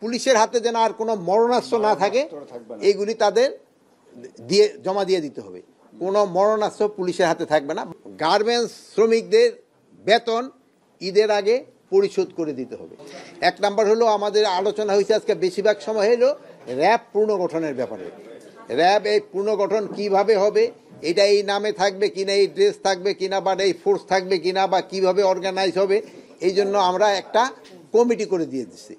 পুলিশের হাতে যেন আর কোনো মরণাস্ত্র না থাকে, এইগুলি তাদের জমা দিয়ে দিতে হবে। কোনো মরণাস্ত্র পুলিশের হাতে থাকবে না। গার্মেন্টস শ্রমিকদের বেতন ঈদের আগে পরিশোধ করে দিতে হবে। এক নাম্বার হলো, আমাদের আলোচনা হয়েছে আজকে বেশিরভাগ সময় হলো র্যাব পুনর্গঠনের ব্যাপারে। র্যাব এই পুনর্গঠন কিভাবে হবে, এটা এই নামে থাকবে কিনা, এই ড্রেস থাকবে কিনা, বা এই ফোর্স থাকবে কিনা, বা কিভাবে অর্গানাইজ হবে, এই জন্য আমরা একটা কমিটি করে দিয়ে দিচ্ছি।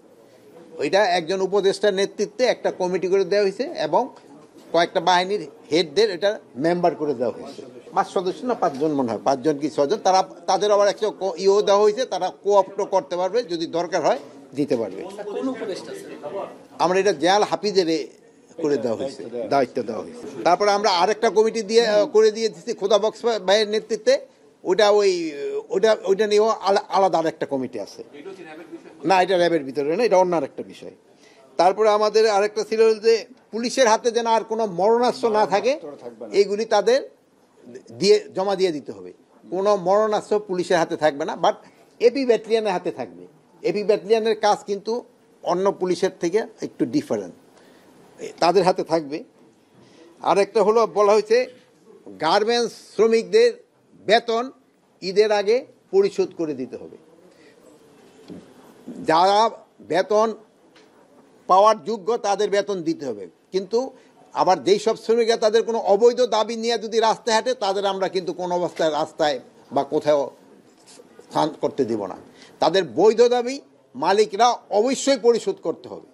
ওইটা একজন উপদেষ্টার নেতৃত্বে একটা কমিটি করে দেওয়া হয়েছে এবং কয়েকটা বাহিনীর হেডদের এটা মেম্বার করে দেওয়া হয়েছে। 5 সদস্য না 5 জন মনে হয়, 5 জন কি 6 জন, তারা তাদের আবার একটা ইও দেওয়া হয়েছে, তারা কোঅপ্টও করতে পারবে, যদি দরকার হয় দিতে পারবে। আমরা এটা জেনারেল হাফিজের করে দেওয়া হয়েছে, দায়িত্ব দেওয়া হয়েছে। তারপরে আমরা আরেকটা কমিটি দিয়ে করে দিয়ে দিচ্ছি খোদাবক্স ভাইয়ের নেতৃত্বে। ওইটা নিয়েও আলাদা আরেকটা কমিটি আছে। না, এটা র্যাবের ভিতরে না, এটা অন্য আরেকটা বিষয়। তারপরে আমাদের আরেকটা ছিল যে পুলিশের হাতে যেন আর কোনো মরণাস্ত্র না থাকে, এইগুলি তাদের জমা দিয়ে দিতে হবে। কোনো মরণাস্ত্র পুলিশের হাতে থাকবে না, বাট এপি ব্যাটালিয়নের হাতে থাকবে। এপি ব্যাটালিয়নের কাজ কিন্তু অন্য পুলিশের থেকে একটু ডিফারেন্ট, তাদের হাতে থাকবে। আরেকটা হলো বলা হয়েছে গার্মেন্টস শ্রমিকদের বেতন ঈদের আগে পরিশোধ করে দিতে হবে। যারা বেতন পাওয়ার যোগ্য তাদের বেতন দিতে হবে, কিন্তু আবার যেই সব শ্রমিকরা তাদের কোনো অবৈধ দাবি নিয়ে যদি রাস্তায় হাঁটে, তাদের আমরা কিন্তু কোনো অবস্থায় রাস্তায় বা কোথাও স্থান করতে দিব না। তাদের বৈধ দাবি মালিকরা অবশ্যই পরিশোধ করতে হবে।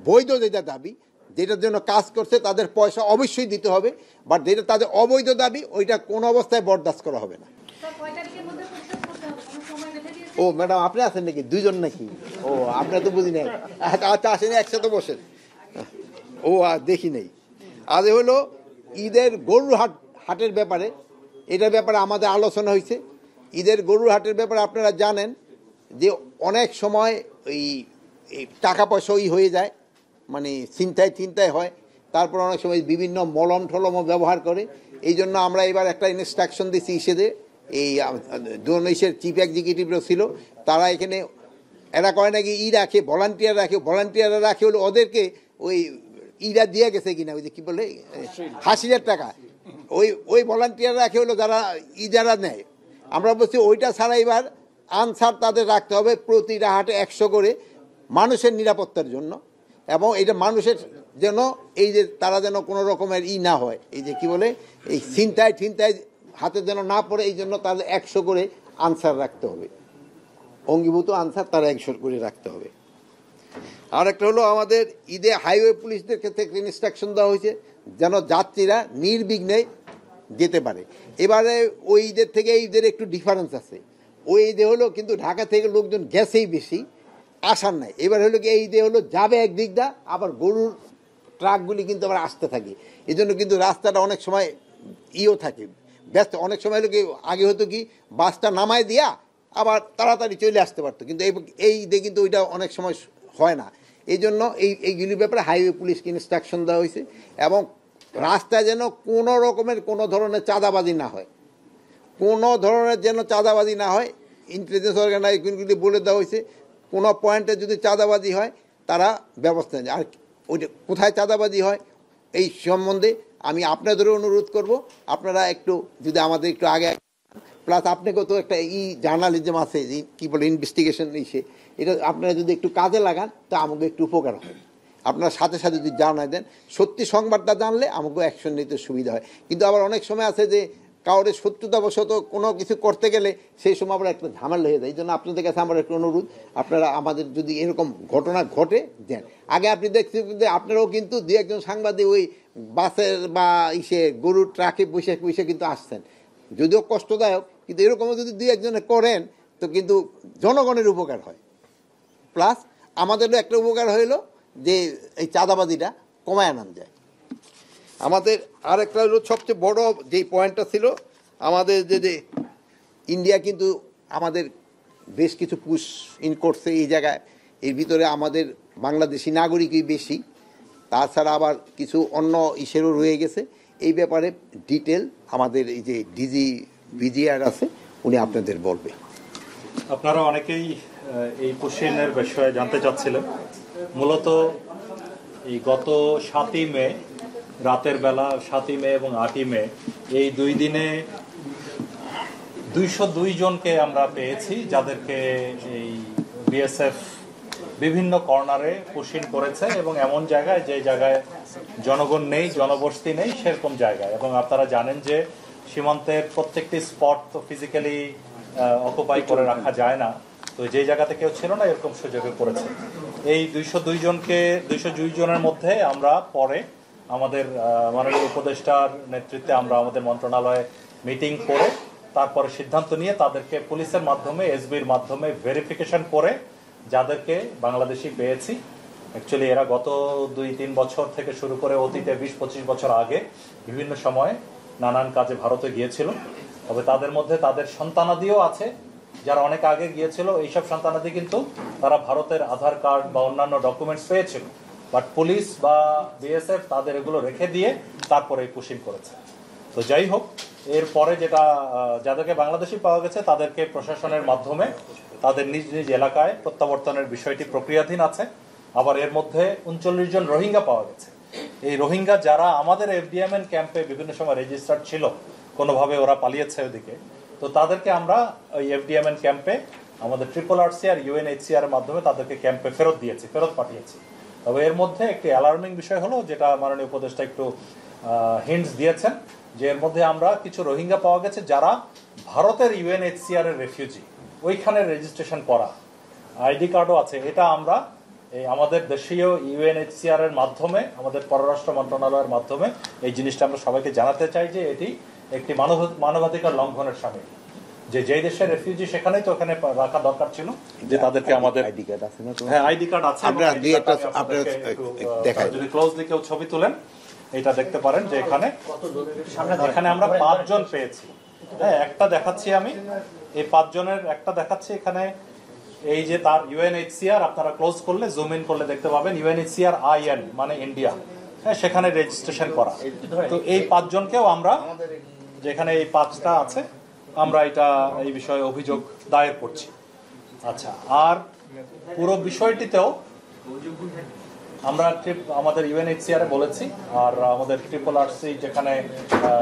বৈধ যেটা দাবি, যেটার জন্য কাজ করছে, তাদের পয়সা অবশ্যই দিতে হবে, বাট যেটা তাদের অবৈধ দাবি, ওইটা কোনো অবস্থায় বরদাস্ত করা হবে না। ও ম্যাডাম, আপনি আছেন নাকি? 2 জন নাকি? ও, আপনার তো বুঝি নাই। আচ্ছা, আসেন, একসাথে বসেন। ও, দেখি নেই। আজ হলো ঈদের গরুর হাটের ব্যাপারে, এটার ব্যাপারে আমাদের আলোচনা হয়েছে। ঈদের গরুর হাটের ব্যাপারে আপনারা জানেন যে অনেক সময় ওই টাকা পয়সা হয়ে যায়, মানে চিন্তায় হয়। তারপর অনেক সময় বিভিন্ন মলম ঠলমও ব্যবহার করে। এই জন্য আমরা এবার একটা ইনস্ট্রাকশন দিচ্ছি ইসেদের, এই ডোনেশের চিফ এক্সিকিউটিভরা ছিল, তারা এখানে এরা করে নাকি রাখে, ভলান্টিয়াররা রাখে হলো ওদেরকে ওই দিয়ে গেছে কিনা, ওই যে কী বলে হাসিলের টাকা, ওই ভলান্টিয়ার রাখে হলো যারা যারা নেয়। আমরা বলছি ওইটা ছাড়া এবার আনসার তাদের রাখতে হবে প্রতিটা হাটে 100 করে, মানুষের নিরাপত্তার জন্য। এবং এটা মানুষের যেন এই যে তারা যেন কোনো রকমের না হয়, এই যে কি বলে এই ছিনতাই হাতে যেন না পড়ে, এই জন্য তাদের 100 করে আনসার রাখতে হবে, অঙ্গীভূত আনসার তারা 100 করে রাখতে হবে। আর একটা হলো আমাদের ঈদে হাইওয়ে পুলিশদের ক্ষেত্রে ইনস্ট্রাকশন দেওয়া হয়েছে যেন যাত্রীরা নির্বিঘ্নে যেতে পারে। এবারে ওই ঈদের থেকে এই ঈদের একটু ডিফারেন্স আছে। ওই ঈদে হলো কিন্তু ঢাকা থেকে লোকজন গেছেই বেশি, আসার নাই। এবার হলো কি এই ঈদে হলো যাবে একদিক দা, আবার গরুর ট্রাকগুলি কিন্তু আবার আসতে থাকে। এই জন্য কিন্তু রাস্তাটা অনেক সময় থাকে ব্যস্ত। অনেক সময় হলো কি আগে হতো কি বাসটা নামায় দিয়া আবার তাড়াতাড়ি চলে আসতে পারতো, কিন্তু এই ঈদে কিন্তু ওইটা অনেক সময় হয় না। এই জন্য এইগুলির ব্যাপারে হাইওয়ে পুলিশকে ইনস্ট্রাকশন দেওয়া হয়েছে, এবং রাস্তায় যেন কোনো রকমের কোনো ধরনের চাঁদাবাজি না হয়, কোনো ধরনের যেন চাঁদাবাজি না হয়। ইন্টেলিজেন্স অর্গানাইজেশনগুলি বলে দেওয়া হয়েছে কোনো পয়েন্টে যদি চাঁদাবাজি হয় তারা ব্যবস্থা নেয়। আর ওইটা কোথায় চাঁদাবাজি হয় এই সম্বন্ধে আমি আপনাদেরও অনুরোধ করব, আপনারা একটু যদি আমাদের একটু আগে, প্লাস আপনাকেও তো একটা জার্নালিজম আছে, কী বলে ইনভেস্টিগেশন, এটা আপনারা যদি একটু কাজে লাগান তা আমাকে একটু উপকার হয়। আপনারা সাথে সাথে যদি জানাই দেন, সত্যি সংবাদটা জানলে আমাকেও অ্যাকশন নিতে সুবিধা হয়। কিন্তু আবার অনেক সময় আছে যে কাউরে শত্রুতাবশত কোনো কিছু করতে গেলে সেই সময় আবার একটা ঝামেলা হয়ে যায়। এই জন্য আপনাদের কাছে আমার একটা অনুরোধ, আপনারা আমাদের যদি এরকম ঘটনা ঘটে দেন। আগে আপনি দেখছেন যে আপনারাও কিন্তু 2-1 সাংবাদিক ওই বাসের বা গরুর ট্রাকে বসে কিন্তু আসছেন, যদিও কষ্টদায়ক, কিন্তু এরকমও যদি 2-1 করেন তো কিন্তু জনগণের উপকার হয়। প্লাস আমাদেরও একটা উপকার হইল যে এই চাঁদাবাজিটা কমায় আনা যায়। আমাদের আরেকটা হলো সবচেয়ে বড় যে পয়েন্টটা ছিল আমাদের যে ইন্ডিয়া কিন্তু আমাদের বেশ কিছু পুশ ইন করছে এই জায়গায়। এর ভিতরে আমাদের বাংলাদেশি নাগরিকই বেশি, তাছাড়া আবার কিছু অন্য ইস্যুও রয়ে গেছে। এই ব্যাপারে ডিটেল আমাদের এই যে ভিজিআর আছে, উনি আপনাদের বলবে। আপনারা অনেকেই এই পুশ ইনের বিষয়ে জানতে চাচ্ছিলেন। মূলত এই গত 7ই মে রাতের বেলা, 7ই মে এবং 8ই মে এই 2 দিনে 202 জনকে আমরা পেয়েছি, যাদেরকে এই বিএসএফ বিভিন্ন কর্নারে পুশিং করেছে এবং এমন জায়গায় যে জায়গায় জনগণ নেই, জনবসতি নেই, সেরকম জায়গায়। এবং আপনারা জানেন যে সীমান্তের প্রত্যেকটি স্পট তো ফিজিক্যালি অকুপাই করে রাখা যায় না, তো যে জায়গাতে কেউ ছিল না এরকম সুযোগে করেছে। এই 202 জনের মধ্যে আমরা পরে আমাদের মাননীয় উপদেষ্টার নেতৃত্বে আমরা আমাদের মন্ত্রণালয়ে মিটিং করে তারপরে সিদ্ধান্ত নিয়ে তাদেরকে পুলিশের মাধ্যমে, এসবির মাধ্যমে ভেরিফিকেশন করে যাদেরকে বাংলাদেশি পেয়েছি। অ্যাকচুয়ালি এরা গত 2-3 বছর থেকে শুরু করে অতীতে 20-25 বছর আগে বিভিন্ন সময়ে নানান কাজে ভারতে গিয়েছিল। তবে তাদের মধ্যে তাদের সন্তানাদিও আছে যারা অনেক আগে গিয়েছিল। এইসব সন্তানাদি কিন্তু তারা ভারতের আধার কার্ড বা অন্যান্য ডকুমেন্টস পেয়েছিল, বাট পুলিশ বা বিএসএফ তাদের এগুলো রেখে দিয়ে তারপরে পুশিং করেছে। তো যাই হোক, এরপরে যেটা যাদেরকে বাংলাদেশি পাওয়া গেছে তাদেরকে প্রশাসনের মাধ্যমে তাদের নিজ নিজ এলাকায় প্রত্যাবর্তনের বিষয়টি প্রক্রিয়াধীন আছে। আবার এর মধ্যে 39 জন রোহিঙ্গা পাওয়া গেছে। এই রোহিঙ্গা যারা আমাদের এফডিএমএন ক্যাম্পে বিভিন্ন সময় রেজিস্টার্ড ছিল, কোনোভাবে ওরা পালিয়েছে ওদিকে, তো তাদেরকে আমরা ওই এফডিএমএন ক্যাম্পে আমাদের RRRC আর UNHCR এর মাধ্যমে তাদেরকে ক্যাম্পে ফেরত পাঠিয়েছি। তবে এর মধ্যে একটি অ্যালার্মিং বিষয় হলো, যেটা মাননীয় উপদেষ্টা একটু হিন্টস দিয়েছেন, যে এর মধ্যে আমরা কিছু রোহিঙ্গা পাওয়া গেছে যারা ভারতের UNHCR এর রেফিউজি, ওইখানে রেজিস্ট্রেশন করা, আইডি কার্ডও আছে। এটা আমরা এই আমাদের দেশীয় UNHCR এর মাধ্যমে, আমাদের পররাষ্ট্র মন্ত্রণালয়ের মাধ্যমে এই জিনিসটা আমরা সবাইকে জানাতে চাই যে এটি একটি মানবাধিকার লঙ্ঘনের সামিল। যেই দেশের রেফিউজি সেখানেই তো ওখানে রাখা দরকার ছিল, যে তাদেরকে আমাদের আইডি কার্ড আছে না? হ্যাঁ, আইডি কার্ড আছে। যদি ক্লোজলি কেউ ছবি তুলেন এটা দেখতে পারেন যে এখানে আমরা 5 জন পেয়েছি। হ্যাঁ, একটা দেখাচ্ছি আমি, এই 5 জনের একটা দেখাচ্ছি এখানে। এই যে তার UNHCR, আপনারা ক্লোজ করলে, জুম ইন করলে দেখতে পাবেন UNHCR IN মানে ইন্ডিয়া, হ্যাঁ, সেখানে রেজিস্ট্রেশন করা। তো এই 5 জনকেও আমরা, যেখানে এই 5টা আছে, আমরা এই বিষয়ে অভিযোগ দায়ের করছি। আচ্ছা, আর পুরো বিষয়টিতেও আমরা আমাদের UNHCR এ বলেছি, আর আমাদের RRRC যেখানে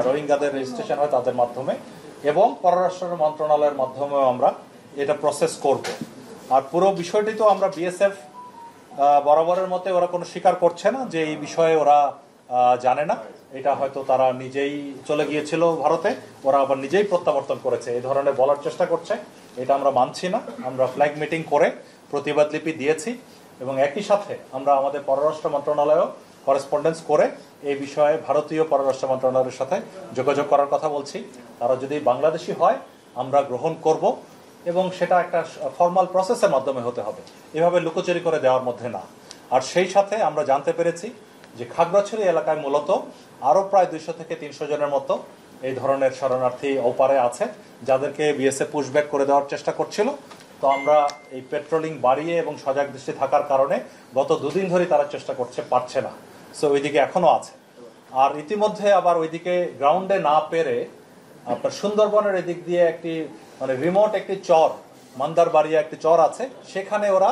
রোহিঙ্গাদের রেজিস্ট্রেশন হয় তাদের মাধ্যমে, এবং পররাষ্ট্র মন্ত্রণালয়ের মাধ্যমেও আমরা এটা প্রসেস করব। আর পুরো বিষয়টি তো আমরা বিএসএফ বরাবরের মতে ওরা কোনো স্বীকার করছে না যে এই বিষয়ে ওরা জানে না। এটা হয়তো তারা নিজেই চলে গিয়েছিল ভারতে, ওরা আবার নিজেই প্রত্যাবর্তন করেছে, এই ধরনের বলার চেষ্টা করছে। এটা আমরা মানছি না। আমরা ফ্ল্যাগ মিটিং করে প্রতিবাদ লিপি দিয়েছি এবং একই সাথে আমরা আমাদের পররাষ্ট্র মন্ত্রণালয়েও করেসপন্ডেন্স করে এই বিষয়ে ভারতীয় পররাষ্ট্র মন্ত্রণালয়ের সাথে যোগাযোগ করার কথা বলছি। তারা যদি বাংলাদেশি হয় আমরা গ্রহণ করব, এবং সেটা একটা ফর্মাল প্রসেসের মাধ্যমে হতে হবে, এভাবে লুকোচুরি করে দেওয়ার মধ্যে না। আর সেই সাথে আমরা জানতে পেরেছি যে খাগড়াছড়ি এলাকায় মূলত আরও প্রায় 200 থেকে 300 জনের মতো এই ধরনের শরণার্থী ওপারে আছে, যাদেরকে বিএসএফ পুশব্যাক করে দেওয়ার চেষ্টা করছিল। তো আমরা এই পেট্রোলিং বাড়িয়ে এবং সজাগ দৃষ্টি থাকার কারণে গত 2 দিন ধরে তারা চেষ্টা পারছে না। সো ওইদিকে এখনো আছে। আর ইতিমধ্যে আবার ওইদিকে গ্রাউন্ডে না পেরে আপনার সুন্দরবনের এদিক দিয়ে একটি মানে রিমোট একটি চর, মান্দারবাড়িয়া একটি চর আছে, সেখানে ওরা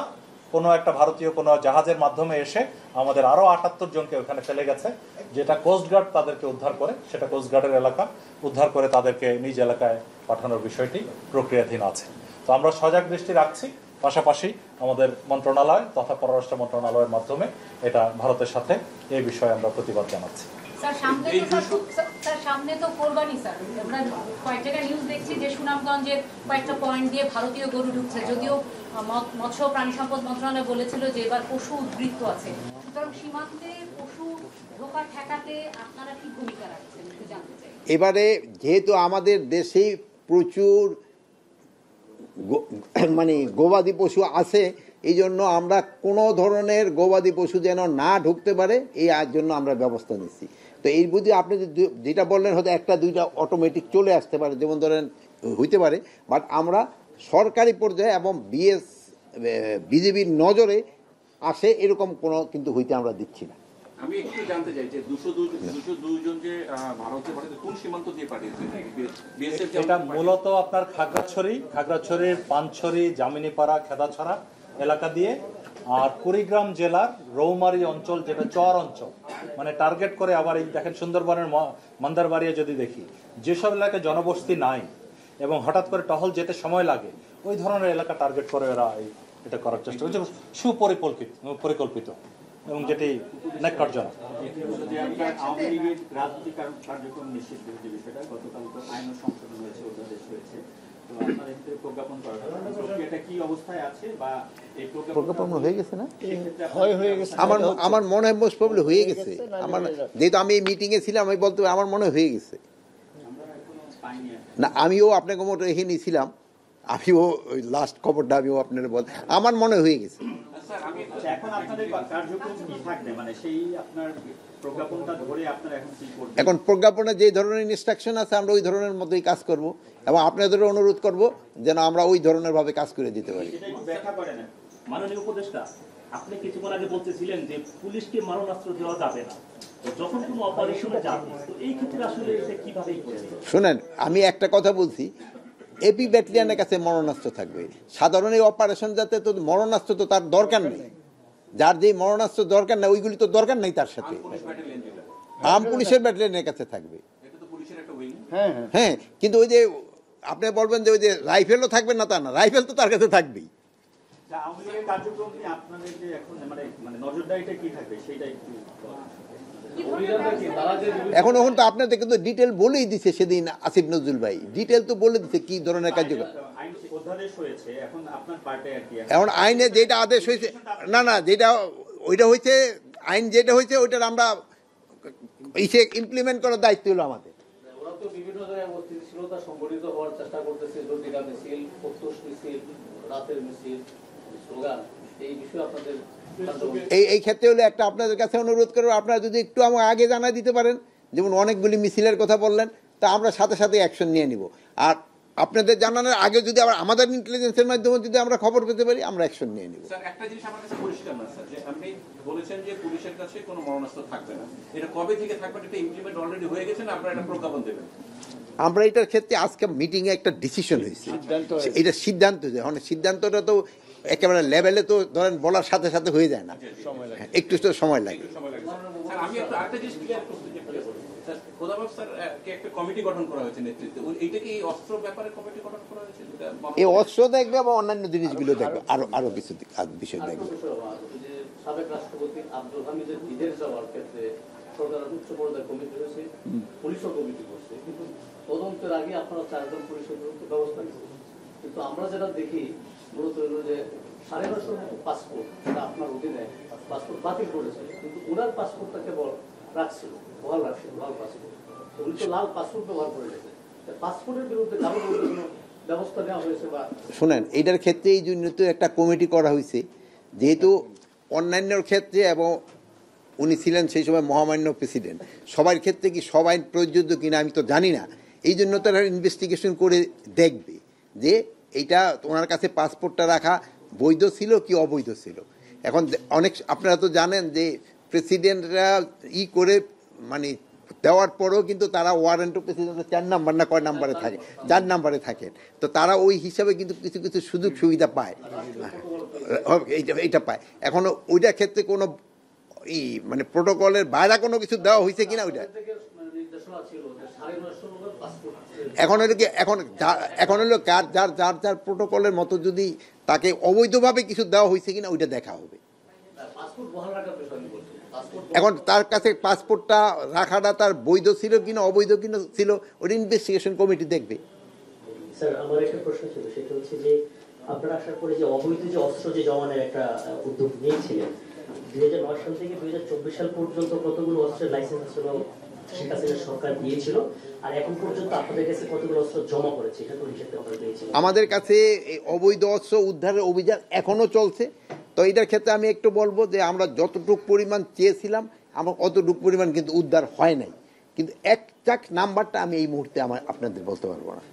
কোনো একটা ভারতীয় কোনো জাহাজের মাধ্যমে এসে আমাদের আরও 78 জনকে ওখানে ফেলে গেছে, যেটা কোস্টগার্ড তাদেরকে উদ্ধার করে, সেটা কোস্টগার্ডের এলাকা উদ্ধার করে তাদেরকে নিজ এলাকায় পাঠানোর বিষয়টি প্রক্রিয়াধীন আছে। তো আমরা সজাগ দৃষ্টি রাখছি, পাশাপাশি আমাদের মন্ত্রণালয় তথা পররাষ্ট্র মন্ত্রণালয়ের মাধ্যমে এটা ভারতের সাথে এই বিষয়ে আমরা প্রতিবাদ জানাচ্ছি। সামনে তো কোরবানি স্যার, আমরা কয়েক জায়গায় নিউজ দেখছি যে সুনামগঞ্জের কয়েকটা পয়েন্ট দিয়ে ভারতীয় গরু ঢুকছে, যদিও মৎস্য প্রাণী সম্পদ মন্ত্রণালয় বলেছিল যে এবার পশু উদ্বৃত্ত আছে। সুতরাং সীমান্তে পশু ঢোকা ঠেকাতে আপনারা কি ভূমিকা রাখছেন একটু জানতে চাই। এবারে যেহেতু আমাদের দেশে প্রচুর মানে গবাদি পশু আছে, এই জন্য আমরা কোনো ধরনের গবাদি পশু যেন না ঢুকতে পারে এই জন্য আমরা ব্যবস্থা নিচ্ছি। তো এই বুঝি আপনি যেটা বললেন হয়তো 1-2টা অটোমেটিক চলে আসতে পারে, যেমন ধরেন হইতে পারে, বাট আমরা সরকারি পর্যায়ে এবং বিজেপির নজরে আসে এরকম কোনো কিন্তু হইতে আমরা দিচ্ছি না। আমি একটু জানতে চাই যে 202 জন যে ভারতে কোন সীমান্ত দিয়ে পাঠিয়েছে? এটা মূলত আপনার খাগড়াছড়ির পানছড়ি, জামিনীপাড়া, খেদাছড়া এলাকা দিয়ে আর কুড়িগ্রাম জেলার রৌমারী অঞ্চল, যেটা চর অঞ্চল, মানে টার্গেট করে আবার এই দেখেন সুন্দরবনের মন্দারবাড়িয়া যদি দেখি, যেসব এলাকায় জনবসতি নাই এবং হঠাৎ করে টহল যেতে সময় লাগে, ওই ধরনের এলাকা টার্গেট করে এরা এটা করার চেষ্টা করছে, সুপরিকল্পিত এবং যেটি ন্যাক্কারজনক। যদি আপনার আওয়ামী লীগের রাজনৈতিক কার্যক্রম নিষিদ্ধ যে বিষয়টা, গতকাল তো আইন সংশোধন হয়েছে, অধ্যাদেশ হয়েছে, তো আপনার এতে প্রজ্ঞাপন করা প্রক্রিয়াটা কি অবস্থায় আছে বা এই প্রজ্ঞাপন হয়ে গেছে না? হয়ে গেছে। আমার মনে হয় মোস্ট প্রবলি হয়ে গেছে। আমার যেহেতু আমি এই মিটিংয়ে ছিলাম, আমি বলতে আমার মনে হয়ে গেছে। না, আমিও আপনাকে মতো এখানেই ছিলাম, আমিও ওই লাস্ট খবরটা আমিও আপনার বল, আমার মনে হয়ে গেছে। এখন আপনাদের কার্যক্রম কি থাকবে, মানে সেই আপনার প্রজ্ঞাপনটা ধরে আপনারা এখন কি করবেন? এখন প্রজ্ঞাপনে যে ধরনের ইনস্ট্রাকশন আছে আমরা ওই ধরনের মতোই কাজ করব এবং আপনাদেরও অনুরোধ করব যেন আমরা ওই ধরনের ভাবে কাজ করে দিতে পারি। এটা একটু ব্যাখ্যা করেন। মাননীয় উপদেষ্টা, আপনি কিছুক্ষণ আগে বলতেছিলেন যে পুলিশকে মারণাস্ত্র দেওয়া যাবে না, তো যখন কোনো অপারেশনে যাবে, তো এই ক্ষেত্রে আসলে এটা কিভাবে করবে? শুনেন, আমি একটা কথা বলছি, এপি ব্যাটালিয়নের কাছে মরণাস্ত্র থাকবে। সাধারণ এই অপারেশন যাতে তো মরণাস্ত্র তো তার দরকার নেই, যার যে মরণাস্ত্র দরকার নেই ওইগুলি তো দরকার নেই তার সাথে। আর্ম পুলিশের ব্যাটালিয়নের কাছে থাকবে। এটা তো পুলিশের একটা উইং। হ্যাঁ হ্যাঁ, হ্যাঁ, কিন্তু ওই যে আপনি বলবেন যে ওই যে রাইফেলও থাকবে না, তা না, রাইফেল তো তার কাছে থাকবেই। আওয়ামী লীগের কার্যক্রম নিয়ে আপনাদের যে এখন মানে নজরদারিটা কি থাকবে সেটা একটু এখন তো আপনাদের কিন্তু ডিটেল বলেই দিছে সেদিন আসিফ নজরুল ভাই, ডিটেল তো বলে দিছে কি ধরনের কার্যক্রম। আইন অধ্যাদেশ হয়েছে, এখন আপনার পার্টে আর কি এখন আইনে যেটা আদেশ হয়েছে, না যেটা ওইটা হয়েছে, আইন যেটা হয়েছে ওইটার আমরা ইমপ্লিমেন্ট করার দায়িত্ব হলো আমাদের। ওরা তো বিভিন্ন জায়গায় অস্থিতিশীলতা সংগঠিত হওয়ার চেষ্টা করতেছে, জটিকা মিছিল, প্রত্যুষ মিছিল, রাতের মিছিল, স্লোগান, এই বিষয়ে আপনাদের এই ক্ষেত্রে হলে একটা আপনাদের কাছে অনুরোধ করবো, আপনারা যদি একটু আমাকে আগে জানাই দিতে পারেন, যেমন অনেকগুলি মিছিলের কথা বললেন, তা আমরা সাথে সাথে অ্যাকশন নিয়ে নিব। আর আপনাদের জানানোর আগে যদি আবার আমাদের ইন্টেলিজেন্সের মাধ্যমে যদি আমরা খবর পেতে পারি, আমরা অ্যাকশন নিয়ে নিব। স্যার, একটা জিনিস আমার কাছে পরিষ্কার না স্যার, যে আপনি বলেছেন যে পুলিশের কাছে কোনো মরণাস্ত্র থাকবে না, এটা কবে থেকে থাকবে? এটা ইমপ্লিমেন্ট অলরেডি হয়ে গেছে না আপনারা এটা প্রজ্ঞাপন দেবেন? আমরা এটার ক্ষেত্রে আজকে মিটিংয়ে একটা ডিসিশন হয়েছে, এটা সিদ্ধান্ত হয়েছে। এখন সিদ্ধান্তটা তো একেবারে লেভেলে তো ধরেন বলার সাথে সাথে হয়ে যায় না, একটু তো সময় লাগে। স্যার, আমি একটু আরেকটা জিনিস ক্লিয়ার করতে চাই। স্যার, খোদাবাব স্যার কে একটা কমিটি গঠন করা হয়েছে নেতৃত্বে, এইটা কি এই অস্ত্র ব্যাপারে কমিটি গঠন করা হয়েছে? এই অস্ত্র দেখবে বা অন্যান্য জিনিসগুলো দেখবে, আরো কিছু বিষয় দেখবে। যে সাবেক রাষ্ট্রপতি আব্দুল হামিদের বিদেশ যাওয়ার ক্ষেত্রে সরকারের উচ্চ পর্যায়ের কমিটি হয়েছে, পুলিশও কমিটি করছে, কিন্তু তদন্তের আগে আপনারা 4 জন পুলিশের বিরুদ্ধে ব্যবস্থা নিয়েছেন। কিন্তু আমরা যেটা দেখি মূলত হলো যে 950 মতো পাসপোর্ট যেটা আপনার অধীনে পাসপোর্ট বাতিল করেছে, কিন্তু ওনার পাসপোর্টটা কেবল রাখছিল, বহাল রাখছিল, লাল পাসপোর্ট। তো উনি তো লাল পাসপোর্ট ব্যবহার করে গেছে, পাসপোর্টের বিরুদ্ধে কারোর বিরুদ্ধে কোনো ব্যবস্থা নেওয়া হয়েছে বা? শোনেন, এইটার ক্ষেত্রে এই জন্য তো একটা কমিটি করা হয়েছে, যেহেতু অন্যান্যর ক্ষেত্রে এবং উনি ছিলেন সেই সময় মহামান্য প্রেসিডেন্ট, সবার ক্ষেত্রে কি সব আইন প্রযোজ্য কিনা আমি তো জানি না, এই জন্য তারা ইনভেস্টিগেশন করে দেখবে যে এইটা ওনার কাছে পাসপোর্টটা রাখা বৈধ ছিল কি অবৈধ ছিল। এখন অনেক আপনারা তো জানেন যে প্রেসিডেন্টরা করে মানে দেওয়ার পরেও কিন্তু তারা ওয়ারেন্ট অফ প্রেসিডেন্টের 4 নাম্বার না কয় নাম্বারে থাকে, 4 নাম্বারে থাকেন, তো তারা ওই হিসাবে কিন্তু কিছু কিছু সুযোগ সুবিধা পায়, এইটা পায়। এখন ওইটার ক্ষেত্রে কোনো মানে প্রোটোকলের বাইরে কোনো কিছু দেওয়া হয়েছে কিনা ওইটা এখন হলো কি, এখন হলো যার যার যার প্রোটোকলের মতো যদি তাকে অবৈধভাবে কিছু দেওয়া হয়েছে কিনা ওইটা দেখা হবে। এখন তার কাছে পাসপোর্টটা রাখাটা তার বৈধ ছিল কিনা অবৈধ কিনা ছিল, ওটা ইনভেস্টিগেশন কমিটি দেখবে। স্যার, আমার একটা প্রশ্ন ছিল, সেটা হচ্ছে যে আপনারা আসার পরে যে অবৈধ যে অস্ত্র যে জমানের একটা উদ্যোগ নিয়েছিলেন, 2009 সাল থেকে 2024 সাল পর্যন্ত কতগুলো অস্ত্রের লাইসেন্স আসলে শেখ হাসিনার সরকার দিয়েছিল, আর এখন পর্যন্ত আপনাদের কাছে কতগুলো অস্ত্র জমা করেছে, এটা তো হিসেবে আমরা পেয়েছি। আমাদের কাছে অবৈধ অস্ত্র উদ্ধারের অভিযান এখনো চলছে। তো এটার ক্ষেত্রে আমি একটু বলবো যে আমরা যতটুকু পরিমাণ চেয়েছিলাম আমার অতটুকু পরিমাণ কিন্তু উদ্ধার হয় নাই, কিন্তু একজাক্ট নাম্বারটা আমি এই মুহূর্তে আপনাদের বলতে পারবো না।